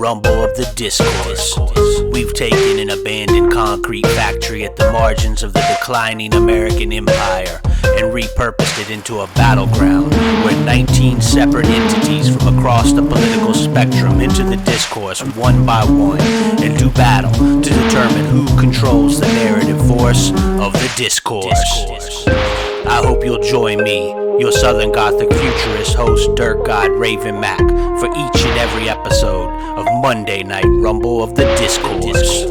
rumble of the discourse. We've taken an abandoned concrete factory at the margins of the declining American empire and repurposed it into a battleground where 19 separate entities from across the political spectrum enter the discourse one by one and do battle to determine who controls the narrative force of the discourse. I hope you'll join me, your Southern Gothic futurist host Dirk God Raven Mac, for each and every episode of Monday Night Rumble of the Discourse.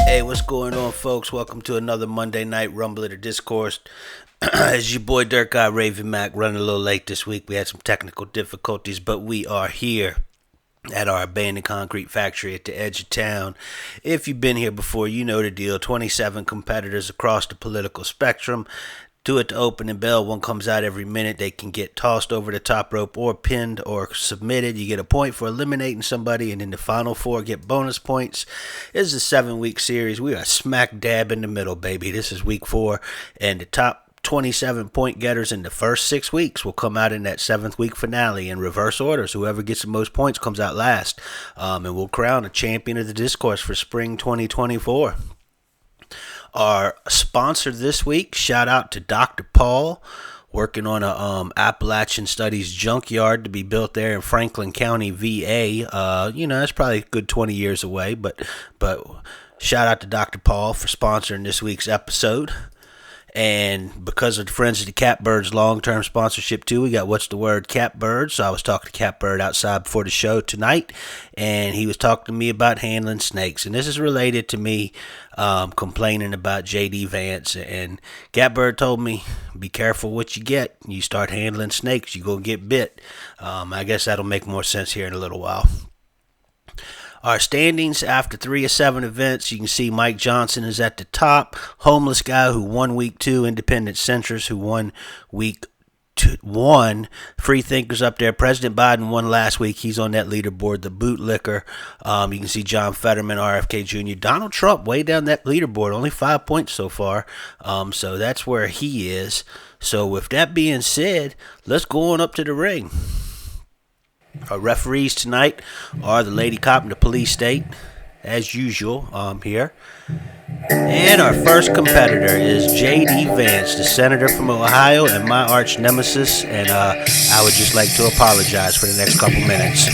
Hey, what's going on, folks? Welcome to another Monday Night Rumble of the Discourse. It's your boy Dirk God Raven Mac, running a little late this week. We had some technical difficulties, but we are here at our abandoned concrete factory at the edge of town. If you've been here before, you know the deal. 27 competitors across the political spectrum. Do it to opening bell. One comes out every minute. They can get tossed over the top rope or pinned or submitted. You get a point for eliminating somebody, and then the final four get bonus points. This is a 7-week series. We are smack dab in the middle, baby. This is week 4, and the top 27 point getters in the first 6 weeks will come out in that 7th week finale in reverse orders. Whoever gets the most points comes out last, and we'll crown a champion of the discourse for spring 2024. Our sponsor this week, shout out to Dr. Paul, working on a Appalachian Studies junkyard to be built there in Franklin County, VA. That's probably a good 20 years away, but shout out to Dr. Paul for sponsoring this week's episode. And because of the Friends of the Catbirds long-term sponsorship too, we got What's the Word Catbird. So I was talking to Catbird outside before the show tonight, and he was talking to me about handling snakes. And this is related to me complaining about J.D. Vance. And Catbird told me, be careful what you get. You start handling snakes, you're going to get bit. I guess that'll make more sense here in a little while. Our standings after 3 of 7 events, you can see Mike Johnson is at the top. Homeless Guy, who won week 2. Independent Centrist, who won week 1. Free Thinkers up there. President Biden won last week. He's on that leaderboard. The Bootlicker. You can see John Fetterman, RFK Jr. Donald Trump way down that leaderboard. Only 5 points so far. So that's where he is. So with that being said, let's go on up to the ring. Our referees tonight are the Lady Cop and the Police State, as usual, here. And our first competitor is J.D. Vance, the senator from Ohio and my arch nemesis. And I would just like to apologize for the next couple minutes.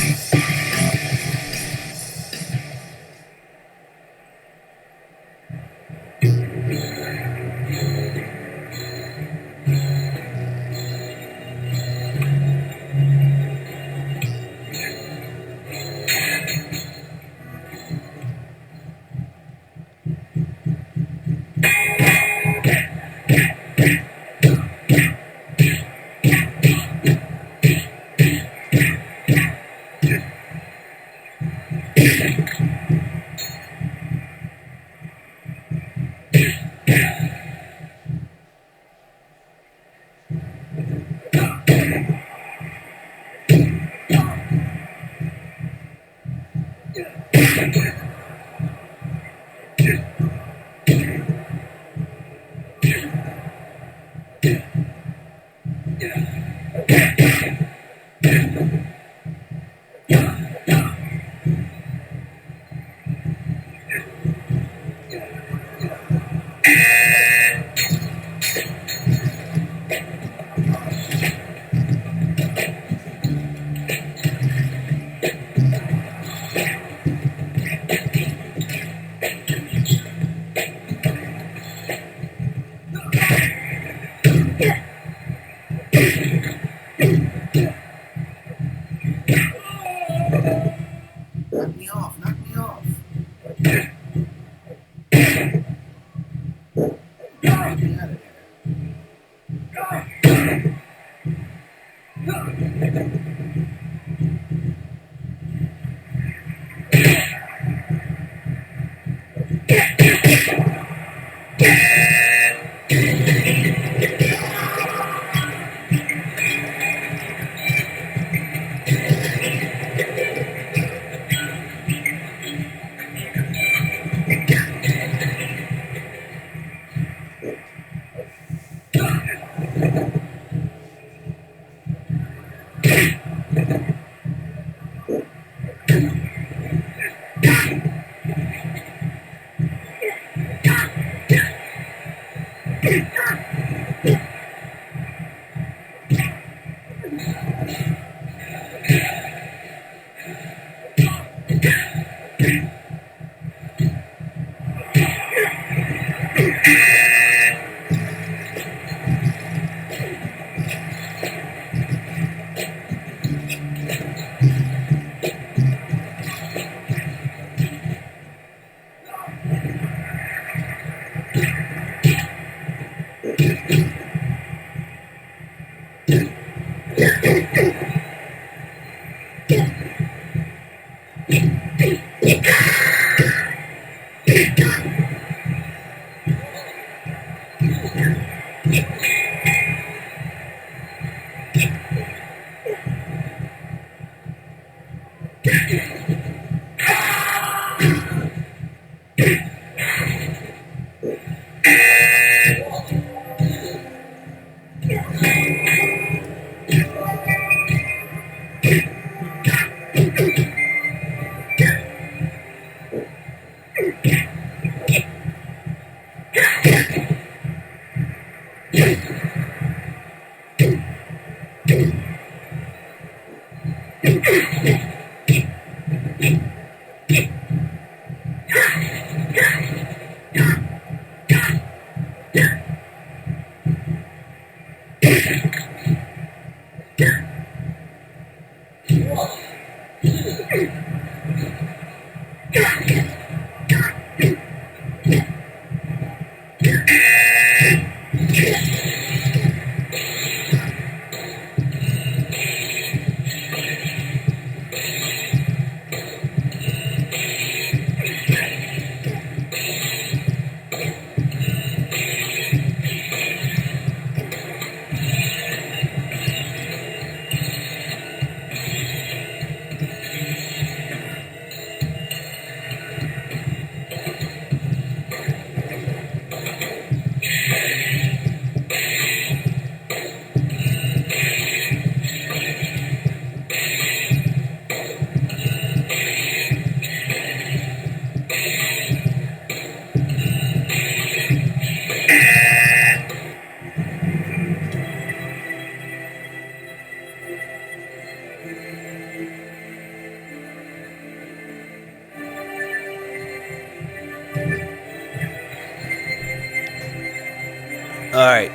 All right,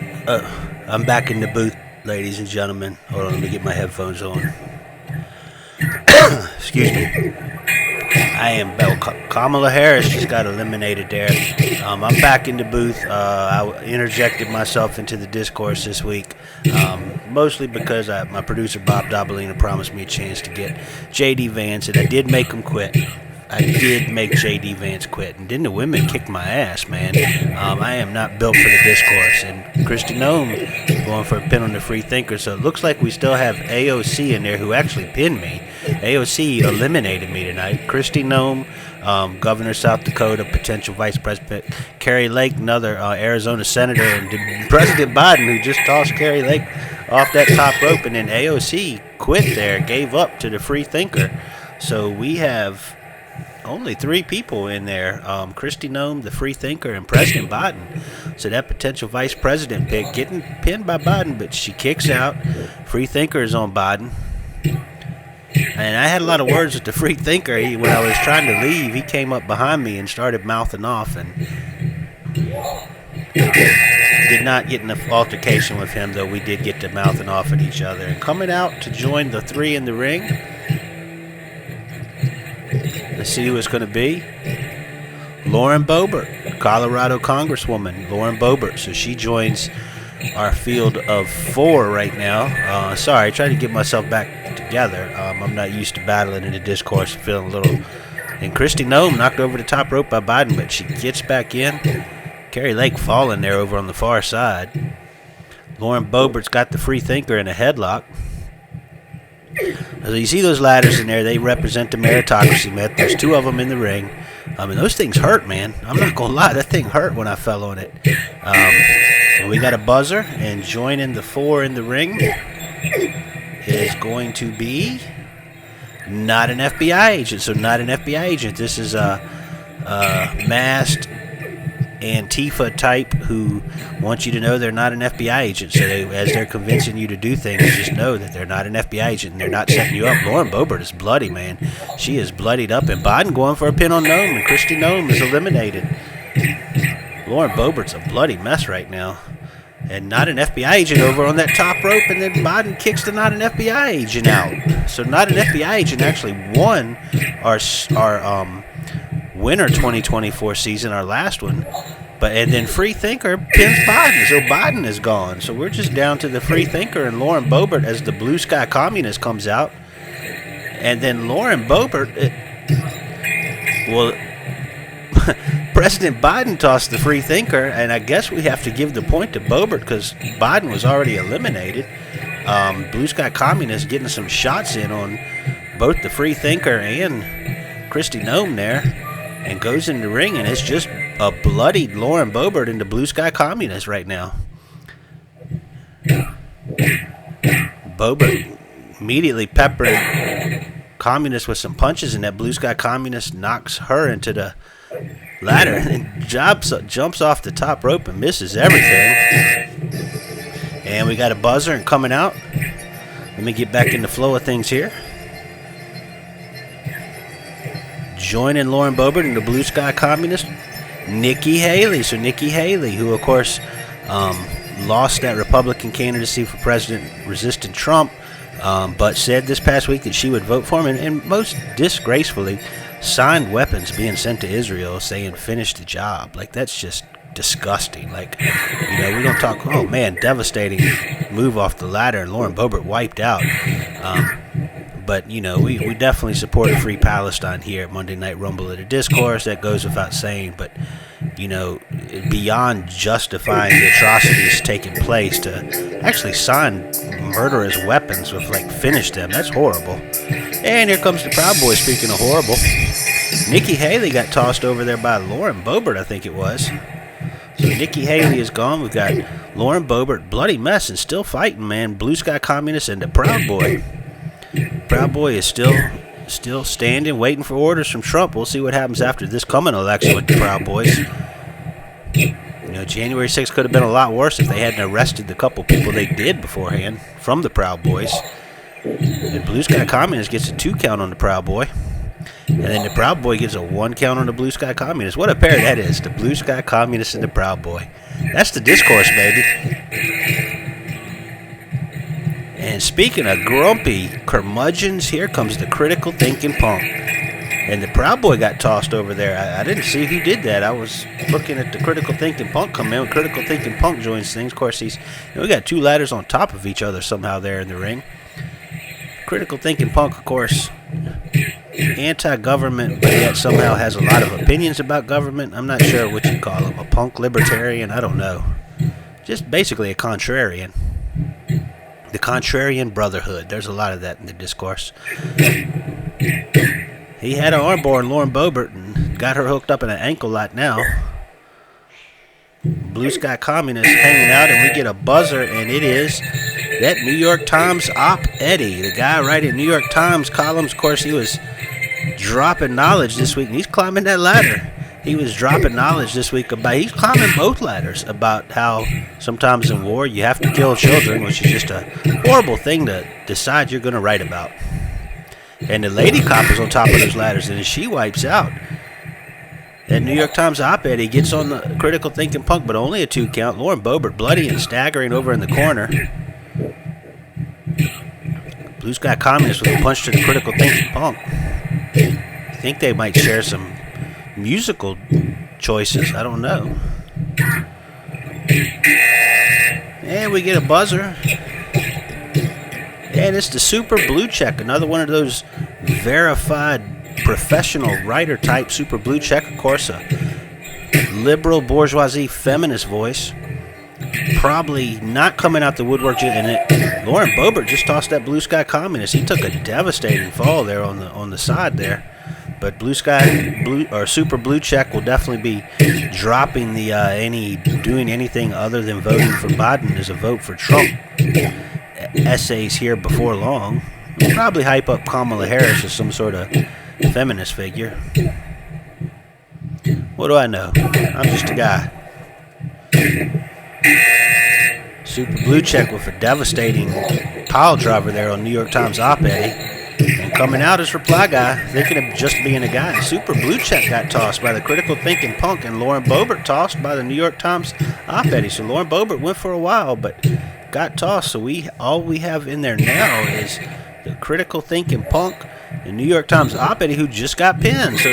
I'm back in the booth, ladies and gentlemen. Hold on, let me get my headphones on. Excuse me. I am Bell. Kamala Harris just got eliminated there. I'm back in the booth. I interjected myself into the discourse this week, mostly because my producer Bob Dobalina promised me a chance to get J.D. Vance, and I did make him quit. I did make J.D. Vance quit, and then the women kicked my ass, man. I am not built for the discourse, and Christy Nome going for a pin on the free thinker, so it looks like we still have AOC in there who actually pinned me. AOC eliminated me tonight. Christy Nome, governor of South Dakota, potential vice president. Kari Lake, another Arizona senator, and President Biden, who just tossed Kari Lake off that top rope, and then AOC quit there, gave up to the free thinker. So we have only 3 people in there, Christy Nome, the free thinker, and President Biden. So that potential vice president pick getting pinned by Biden, but she kicks out. Free thinker is on Biden. And I had a lot of words with the free thinker. When I was trying to leave, he came up behind me and started mouthing off, and did not get in an altercation with him, though we did get to mouthing off at each other. And coming out to join the 3 in the ring, let's see who it's going to be. Lauren Boebert, Colorado Congresswoman Lauren Boebert. So she joins our field of 4 right now. Sorry, trying to get myself back together. I'm not used to battling in the discourse, feeling a little. And Christy Nome knocked over the top rope by Biden, but she gets back in. Kari Lake falling there over on the far side. Lauren Boebert's got the free thinker in a headlock. So you see those ladders in there, they represent the meritocracy myth. There's 2 of them in the ring. And those things hurt, man. I'm not going to lie, that thing hurt when I fell on it. And we got a buzzer, and joining the 4 in the ring is going to be not an FBI agent. So not an FBI agent. This is a masked Antifa type who wants you to know they're not an FBI agent. So as they're convincing you to do things, just know that they're not an FBI agent and they're not setting you up. Lauren Boebert is bloody, man. She is bloodied up, and Biden going for a pin on Nome, and Christy Nome is eliminated. Lauren Boebert's a bloody mess right now. And not an FBI agent over on that top rope, and then Biden kicks the not an FBI agent out. So not an FBI agent actually won our winter 2024 season, our last one. And then free thinker pins Biden, so Biden is gone. So we're just down to the free thinker and Lauren Boebert as the blue sky communist comes out. And then Lauren Boebert, President Biden tossed the free thinker, and I guess we have to give the point to Boebert because Biden was already eliminated. Blue Sky Communists getting some shots in on both the free thinker and Christy Nome there, and goes in the ring, and it's just a bloodied Lauren Boebert into Blue Sky Communists right now. Boebert immediately peppering Communist with some punches, and that Blue Sky Communist knocks her into the ladder and jumps off the top rope and misses everything. And we got a buzzer and coming out. Let me get back in the flow of things here. Joining Lauren Boebert and the Blue Sky Communist, Nikki Haley. So Nikki Haley, who of course lost that Republican candidacy for president resisting Trump, but said this past week that she would vote for him, and most disgracefully signed weapons being sent to Israel saying finish the job. Like, that's just disgusting. Like, we don't talk, oh man, devastating move off the ladder, and Lauren Boebert wiped out. But, we definitely support Free Palestine here at Monday Night Rumble at a Discourse. That goes without saying. But, beyond justifying the atrocities taking place, to actually sign murderous weapons with, finish them, that's horrible. And here comes the Proud Boys, speaking of horrible. Nikki Haley got tossed over there by Lauren Boebert, I think it was. So Nikki Haley is gone. We've got Lauren Boebert, bloody mess, and still fighting, man. Blue Sky Communists and the Proud Boy. Proud Boy is still standing, waiting for orders from Trump. We'll see what happens after this coming election with the Proud Boys. January 6th could have been a lot worse if they hadn't arrested the couple people they did beforehand from the Proud Boys. And Blue Sky Communist gets a 2 count on the Proud Boy. And then the Proud Boy gets a 1 count on the Blue Sky Communist. What a pair that is. The Blue Sky Communist and the Proud Boy. That's the Discourse, baby. And speaking of grumpy curmudgeons, here comes the Critical Thinking Punk. And the Proud Boy got tossed over there. I didn't see who did that. I was looking at the Critical Thinking Punk come in. When Critical Thinking Punk joins things, of course, we got 2 ladders on top of each other somehow there in the ring. Critical Thinking Punk, of course, anti-government, but yet somehow has a lot of opinions about government. I'm not sure what you call him, a punk libertarian, I don't know. Just basically a contrarian. The Contrarian Brotherhood. There's a lot of that in the Discourse. He had an armbar on Lauren Boebert and got her hooked up in an ankle lock now. Blue Sky Communist hanging out, and we get a buzzer, and it is that New York Times op-Eddie. The guy writing New York Times columns, of course, he was dropping knowledge this week, and he's climbing that ladder. He was dropping knowledge this week he's climbing both ladders about how sometimes in war you have to kill children, which is just a horrible thing to decide you're going to write about. And the lady cop is on top of those ladders, and she wipes out. That New York Times op-ed, he gets on the Critical Thinking Punk, but only a 2 count. Lauren Boebert bloody and staggering over in the corner. Blue Sky Communist with a punch to the Critical Thinking Punk. I think they might share some musical choices. I don't know. And we get a buzzer. And it's the Super Blue Check, another one of those verified professional writer type Super Blue Check, of course, a liberal bourgeoisie feminist voice. Probably not coming out the woodwork. And Lauren Boebert just tossed that Blue Sky Communist. He took a devastating fall there on the side there. But Super Blue Check will definitely be dropping doing anything other than voting for Biden as a vote for Trump essays here before long. We'll probably hype up Kamala Harris as some sort of feminist figure. What do I know? I'm just a guy. Super Blue Check with a devastating pile driver there on New York Times op-ed. And coming out as reply guy, thinking of just being a guy. Super Blue Check got tossed by the Critical Thinking Punk, and Lauren Boebert tossed by the New York Times op-ed. So Lauren Boebert went for a while, but got tossed. So all we have in there now is the Critical Thinking Punk, the New York Times op-ed, who just got pinned. So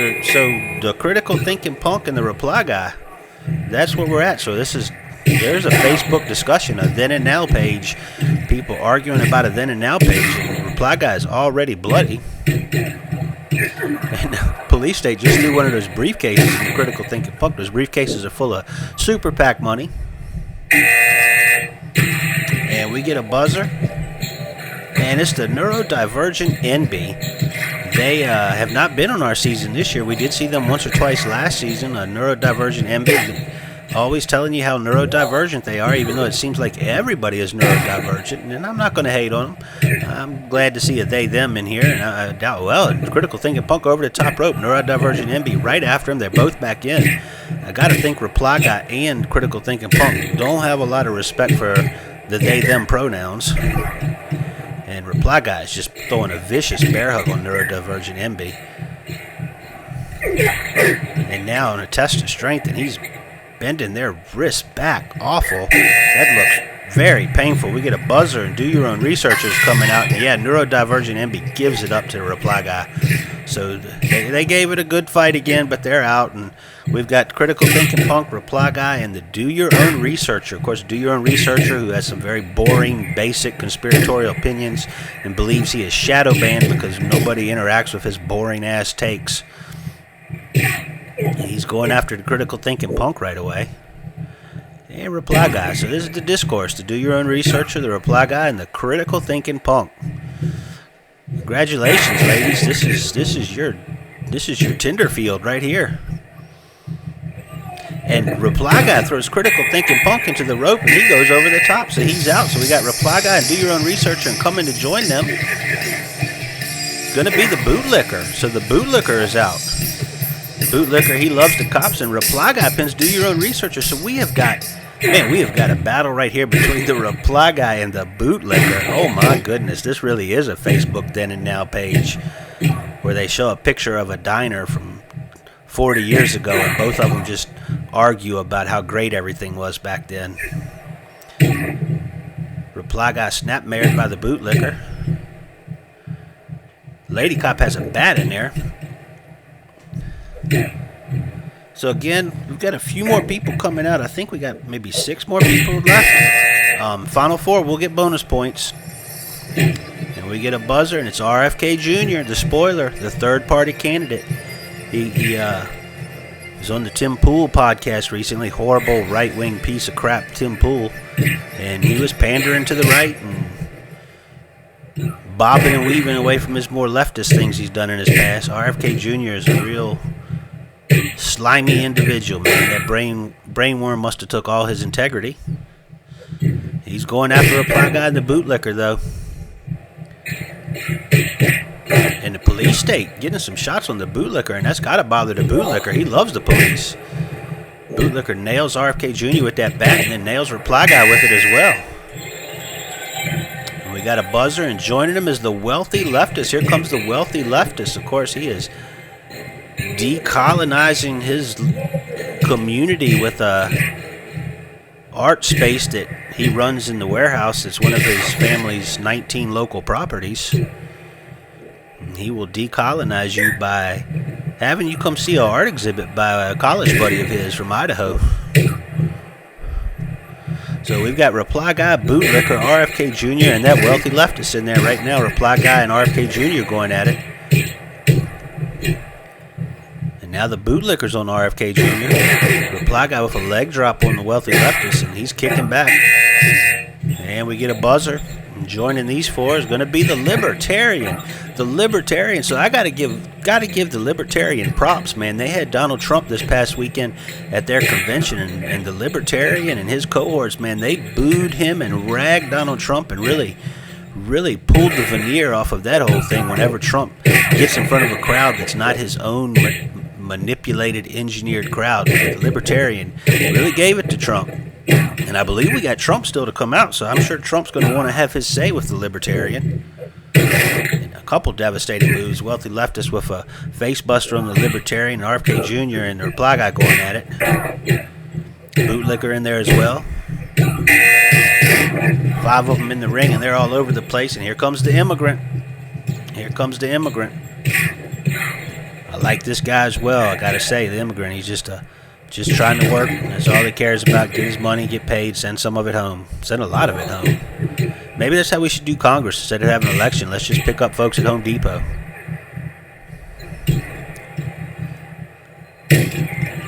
the Critical Thinking Punk and the reply guy, that's where we're at. So there's a Facebook discussion, a then and now page, people arguing about a then and now page, and the reply guy is already bloody. And police state just threw one of those briefcases in the Critical Thinking Punk. Those briefcases are full of super PAC money. And we get a buzzer, and it's the Neurodivergent NB. They have not been on our season this year. We did see them once or twice last season, a Neurodivergent NB. Always telling you how neurodivergent they are, even though it seems like everybody is neurodivergent. And I'm not going to hate on them. I'm glad to see a they-them in here. And I doubt, Critical Thinking Punk over the top rope, Neurodivergent NB right after him. They're both back in. I got to think Reply Guy and Critical Thinking Punk don't have a lot of respect for the they-them pronouns. And Reply Guy is just throwing a vicious bear hug on Neurodivergent NB. And now on a test of strength, and he's bending their wrist back. Awful. That looks very painful. We get a buzzer, and Do Your Own Research is coming out. And yeah, Neurodivergent NB gives it up to the reply guy. So they gave it a good fight again, but they're out. And we've got Critical Thinking Punk, reply guy, and the Do Your Own Researcher. Of course, Do Your Own Researcher, who has some very boring, basic conspiratorial opinions and believes he is shadow banned because nobody interacts with his boring-ass takes. He's going after the Critical Thinking Punk right away. And reply guy. So this is the Discourse. The Do Your Own Researcher, the reply guy, and the Critical Thinking Punk. Congratulations, ladies. This is your Tinder field right here. And reply guy throws Critical Thinking Punk into the rope, and he goes over the top. So he's out. So we got reply guy and Do Your Own Researcher and coming to join them. Going to be the bootlicker. So the bootlicker is out. Bootlicker, he loves the cops, and reply guy pins Do Your Own Researcher. So we have got a battle right here between the reply guy and the bootlicker. Oh my goodness, this really is a Facebook then and now page. where they show a picture of a diner from 40 years ago, and both of them just argue about how great everything was back then. Reply guy snapped married by the bootlicker. Lady cop has a bat in there. So again, we've got a few more people coming out. I think we got maybe 6 more people left. Final 4, we'll get bonus points. And we get a buzzer, and it's RFK Jr., the spoiler, the third-party candidate. He was on the Tim Pool podcast recently. Horrible right-wing piece of crap, Tim Pool. And he was pandering to the right and bobbing and weaving away from his more leftist things he's done in his past. RFK Jr. is a real slimy individual, man. That brainworm must have took all his integrity. He's going after a Reply Guy in the bootlicker, though. And the police state getting some shots on the bootlicker, and that's got to bother the bootlicker. He loves the police. Bootlicker nails RFK Jr. with that bat, and then nails Reply Guy with it as well. And we got a buzzer, and joining him is the wealthy leftist. Here comes the wealthy leftist. Of course, he is decolonizing his community with a art space that he runs in the warehouse. It's one of his family's 19 local properties. He will decolonize you by having you come see an art exhibit by a college buddy of his from Idaho. So we've got Reply Guy, bootlicker, RFK Jr., and that wealthy leftist in there right now. Reply Guy and RFK Jr. going at it. And now the bootlicker's on RFK Jr. Reply Guy with a leg drop on the wealthy leftist, and he's kicking back. And we get a buzzer. And joining these 4 is going to be the Libertarian. The Libertarian. So I got to give the Libertarian props, man. They had Donald Trump this past weekend at their convention, and the Libertarian and his cohorts, man, they booed him and ragged Donald Trump and really pulled the veneer off of that whole thing whenever Trump gets in front of a crowd that's not his own manipulated, engineered crowd. The Libertarian really gave it to Trump. And I believe we got Trump still to come out, so I'm sure Trump's going to want to have his say with the Libertarian. And a couple devastating moves. Wealthy leftist with a face buster on the Libertarian, RFK Jr. and the Reply Guy going at it. Bootlicker in there as well. 5 of them in the ring, and they're all over the place. And here comes the immigrant. Here comes the immigrant. I like this guy as well. I got to say, the immigrant, he's just trying to work. That's all he cares about. Get his money, get paid, send some of it home. Send a lot of it home. Maybe that's how we should do Congress. Instead of having an election, let's just pick up folks at Home Depot.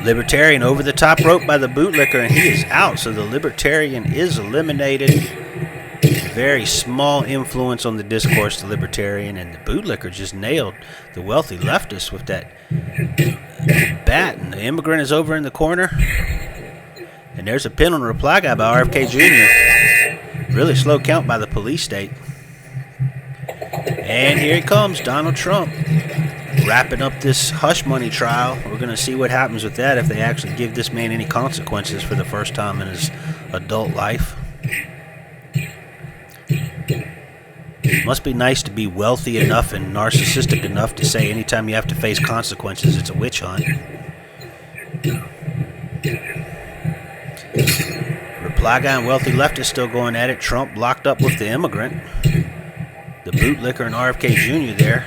Libertarian over the top rope by the bootlicker, and he is out. So the Libertarian is eliminated. Very small influence on the discourse, the Libertarian, and the bootlicker just nailed the wealthy leftist with that bat. And the immigrant is over in the corner. And there's a pin on the Reply Guy by RFK Jr. Really slow count by the police state. And here he comes, Donald Trump, wrapping up this hush money trial. We're going to see what happens with that, if they actually give this man any consequences for the first time in his adult life. Must be nice to be wealthy enough and narcissistic enough to say anytime you have to face consequences, it's a witch hunt. Reply Guy and wealthy leftist still going at it. Trump locked up with the immigrant. The bootlicker and RFK Jr. there.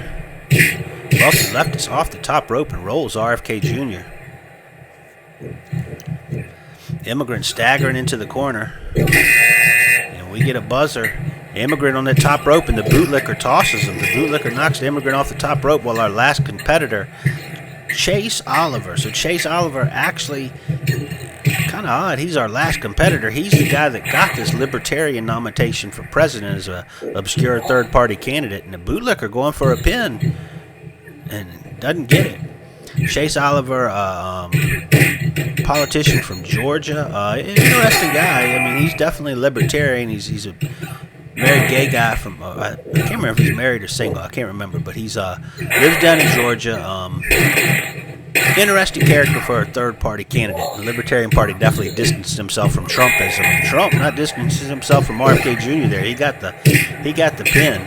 Wealthy leftist off the top rope and rolls RFK Jr. Immigrant staggering into the corner. And we get a buzzer. Immigrant on the top rope, and the bootlicker tosses him. The bootlicker knocks the immigrant off the top rope, while our last competitor, Chase Oliver. So Chase Oliver, actually, kind of odd. He's our last competitor. He's the guy that got this Libertarian nomination for president as an obscure third-party candidate. And the bootlicker going for a pin and doesn't get it. Chase Oliver, politician from Georgia, interesting guy. I mean, he's definitely a libertarian. He's a married gay guy from I can't remember if he's married or single. I can't remember, but he's lives down in Georgia. Interesting character for a third-party candidate. The Libertarian Party definitely distanced himself from Trumpism. Trump not distancing himself from RFK Jr. There, he got the pin.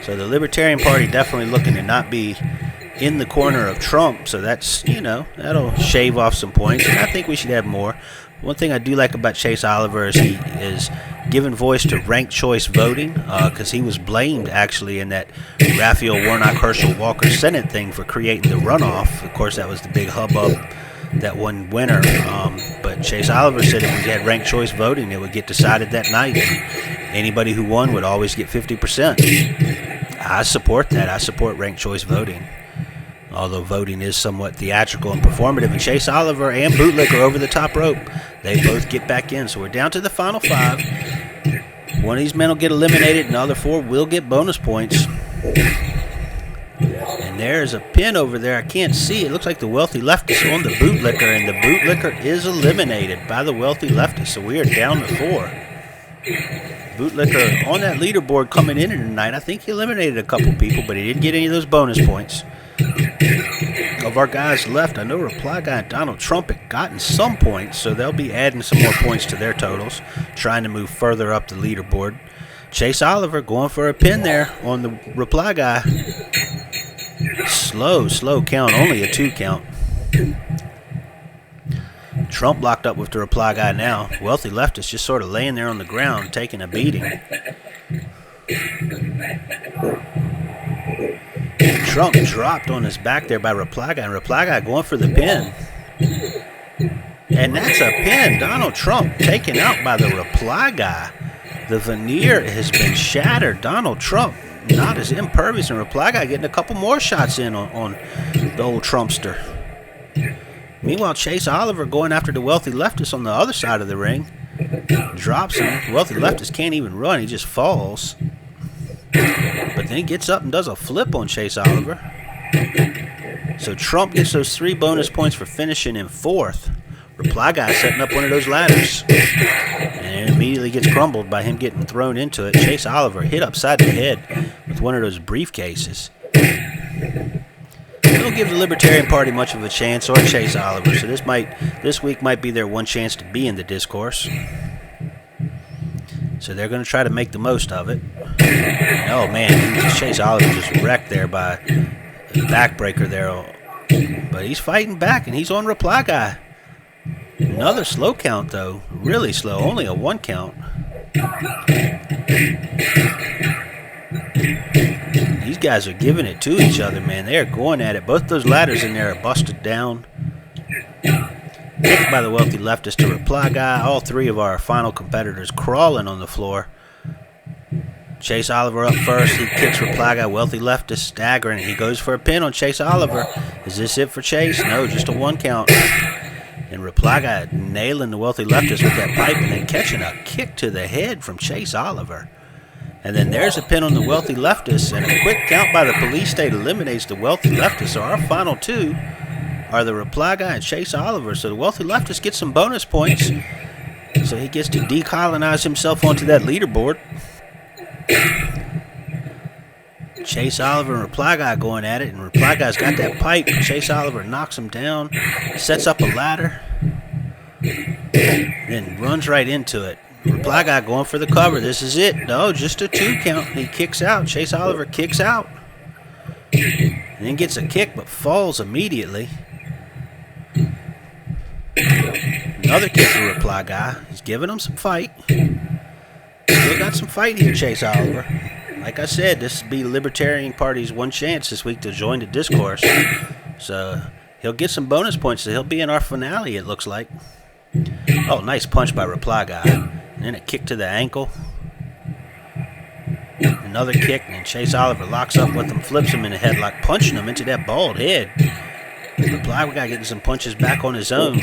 So the Libertarian Party definitely looking to not be in the corner of Trump. So that's, that'll shave off some points. And I think we should have more. One thing I do like about Chase Oliver is he is giving voice to ranked choice voting, because he was blamed actually in that Raphael Warnock Herschel Walker Senate thing for creating the runoff. Of course, that was the big hubbub that one winner. But Chase Oliver said if we had ranked choice voting, it would get decided that night. Anybody who won would always get 50%. I support that. I support ranked choice voting. Although voting is somewhat theatrical and performative, and Chase Oliver and Bootlicker over the top rope, they both get back in. So we're down to the final 5. One of these men will get eliminated, and the other 4 will get bonus points. And there's a pin over there. I can't see. It looks like the Wealthy Leftist on the Bootlicker, and the Bootlicker is eliminated by the Wealthy Leftist. So we are down to 4. Bootlicker on that leaderboard coming in tonight. I think he eliminated a couple people, but he didn't get any of those bonus points. Of our guys left, I know Reply Guy and Donald Trump had gotten some points, so they'll be adding some more points to their totals, trying to move further up the leaderboard. Chase Oliver going for a pin there on the Reply Guy. Slow count, only a 2 count. Trump locked up with the Reply Guy now. Wealthy Leftist just sort of laying there on the ground, taking a beating. Trump dropped on his back there by Reply Guy, and Reply Guy going for the pin. And that's a pin. Donald Trump taken out by the Reply Guy. The veneer has been shattered. Donald Trump not as impervious, and Reply Guy getting a couple more shots in on the old Trumpster. Meanwhile, Chase Oliver going after the Wealthy Leftist on the other side of the ring. Drops him. The Wealthy Leftist can't even run. He just falls. But then he gets up and does a flip on Chase Oliver. So Trump gets those 3 bonus points for finishing in 4th. Reply Guy setting up one of those ladders. And it immediately gets crumbled by him getting thrown into it. Chase Oliver hit upside the head with one of those briefcases. They don't give the Libertarian Party much of a chance, or Chase Oliver. So this week might be their one chance to be in the discourse. So they're going to try to make the most of it. Oh, man, Chase Oliver just wrecked there by a backbreaker there. But he's fighting back, and he's on Reply Guy. Another slow count, though. Really slow. Only a 1 count. These guys are giving it to each other, man. They are going at it. Both those ladders in there are busted down. Kicked by the Wealthy Leftist to Reply Guy. All 3 of our final competitors crawling on the floor. Chase Oliver up first. He kicks Reply Guy. Wealthy Leftist staggering. He goes for a pin on Chase Oliver. Is this it for Chase? No, just a 1 count. And Reply Guy nailing the Wealthy Leftist with that pipe and then catching a kick to the head from Chase Oliver. And then there's a pin on the Wealthy Leftist, and a quick count by the police state eliminates the Wealthy Leftist. So our final 2 are the Reply Guy and Chase Oliver. So the Wealthy Leftist gets some bonus points. So he gets to decolonize himself onto that leaderboard. Chase Oliver and Reply Guy going at it, and Reply Guy's got that pipe. Chase Oliver knocks him down, sets up a ladder, then runs right into it. Reply Guy going for the cover. This is it. No, just a 2 count. He kicks out. Chase Oliver kicks out. And then gets a kick, but falls immediately. Another kick for Reply Guy. He's giving him some fight. Still got some fight here, Chase Oliver. Like I said, this will be the Libertarian Party's one chance this week to join the discourse. So he'll get some bonus points. So he'll be in our finale, it looks like. Oh, nice punch by Reply Guy. And then a kick to the ankle. Another kick, and then Chase Oliver locks up with him, flips him in the headlock, punching him into that bald head. Reply Guy getting some punches back on his own.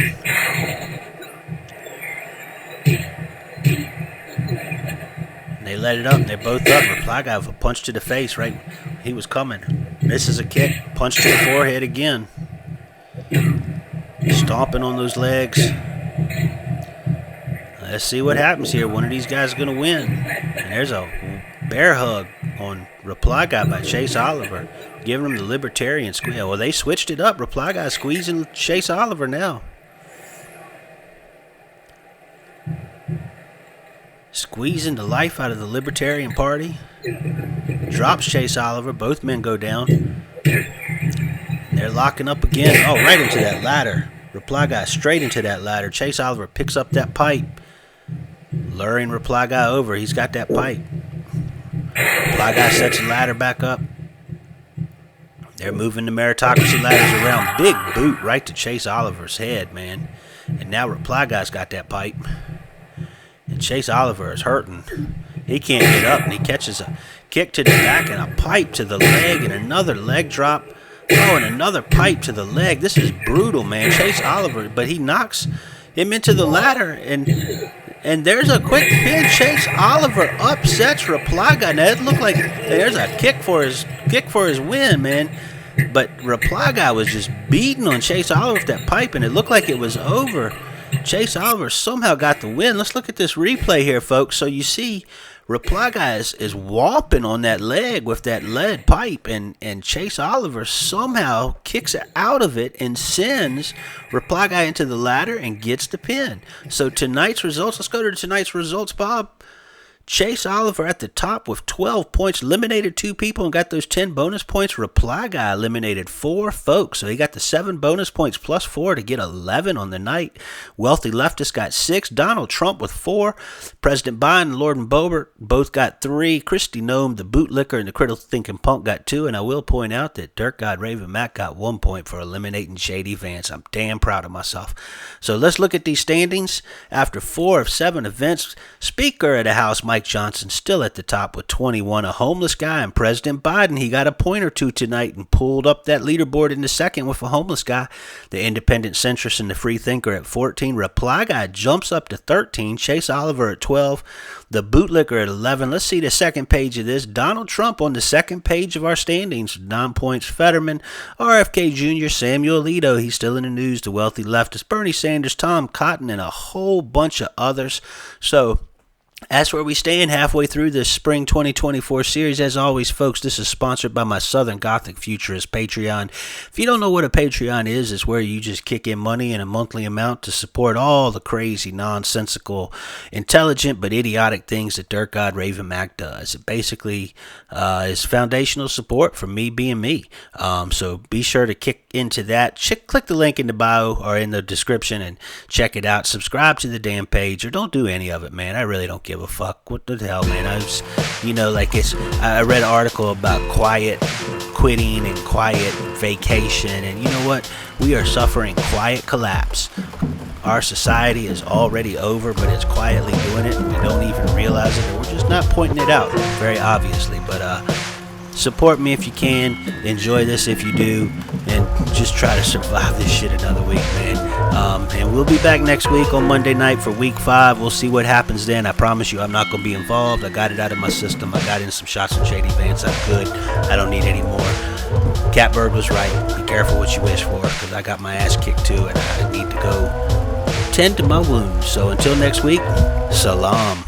And they let it up, and they're both up. Reply Guy with a punch to the face, right? He was coming. Misses a kick, punch to the forehead again. Stomping on those legs. Let's see what happens here. One of these guys is going to win. And there's a bear hug on Reply Guy by Chase Oliver, giving him the Libertarian squeeze. Well, they switched it up. Reply Guy squeezing Chase Oliver now. Squeezing the life out of the Libertarian Party. drops Chase Oliver. Both men go down. They're locking up again. Oh, right into that ladder. Reply Guy straight into that ladder. Chase Oliver picks up that pipe, luring Reply Guy over. He's got that pipe. Reply Guy sets the ladder back up. They're moving the meritocracy ladders around. Big boot right to Chase Oliver's head, man. And now Reply Guy's got that pipe. And Chase Oliver is hurting. He can't get up, and he catches a kick to the back and a pipe to the leg and another leg drop. Oh, and another pipe to the leg. This is brutal, man. Chase Oliver, but he knocks him into the ladder, and there's a quick pin. Chase Oliver upsets Reply Guy. Now it looked like there's a kick for his win, man. But Reply Guy was just beating on Chase Oliver with that pipe, and it looked like it was over. Chase Oliver somehow got the win. Let's look at this replay here, folks. So you see Reply Guy is whopping on that leg with that lead pipe, and Chase Oliver somehow kicks out of it and sends Reply Guy into the ladder and gets the pin. So tonight's results, let's go to tonight's results, Bob. Chase Oliver at the top with 12 points, eliminated 2 people and got those 10 bonus points. Reply Guy eliminated 4 folks, so he got the 7 bonus points plus 4 to get 11 on the night. Wealthy Leftist got 6. Donald Trump with 4. President Biden and Lord and Boebert both got 3. Christy Nome, the bootlicker, and the critical thinking punk got 2. And I will point out that Dirt God Raven Mac got 1 point for eliminating J.D. Vance. I'm damn proud of myself. So let's look at these standings. After 4 of 7 events, Speaker of the House, Mike Johnson, still at the top with 21. A homeless guy, and President Biden, he got a point or two tonight and pulled up that leaderboard in the second with a homeless guy. The independent centrist and the free thinker at 14. Reply Guy jumps up to 13. Chase Oliver at 12. The bootlicker at 11. Let's see the second page of this. Donald Trump on the second page of our standings. 9 points. Fetterman, RFK Jr., Samuel Alito, he's still in the news. The wealthy leftist, Bernie Sanders, Tom Cotton, and a whole bunch of others. So that's where we stand halfway through this spring 2024 series. As always, folks, this is sponsored by my Southern Gothic Futurist Patreon. If you don't know what a Patreon is, it's where you just kick in money in a monthly amount to support all the crazy, nonsensical, intelligent, but idiotic things that Dirt God Raven Mac does. It basically is foundational support for me being me. So be sure to kick into that. Click the link in the bio or in the description and check it out. Subscribe to the damn page, or don't do any of it, man. I really don't give a fuck. What the hell, man? I read an article about quiet quitting and quiet vacation, and you know what? We are suffering quiet collapse. Our society is already over, but it's quietly doing it. We don't even realize it, or we're just not pointing it out, very obviously. But support me if you can. Enjoy this if you do, and just try to survive this shit another week, man. And we'll be back next week on Monday night for week 5. We'll see what happens then. I promise you I'm not going to be involved. I got it out of my system. I got in some shots on J.D. Vance. I'm good. I don't need any more. Catbird was right. Be careful what you wish for, because I got my ass kicked too, and I need to go tend to my wounds. So until next week, salam.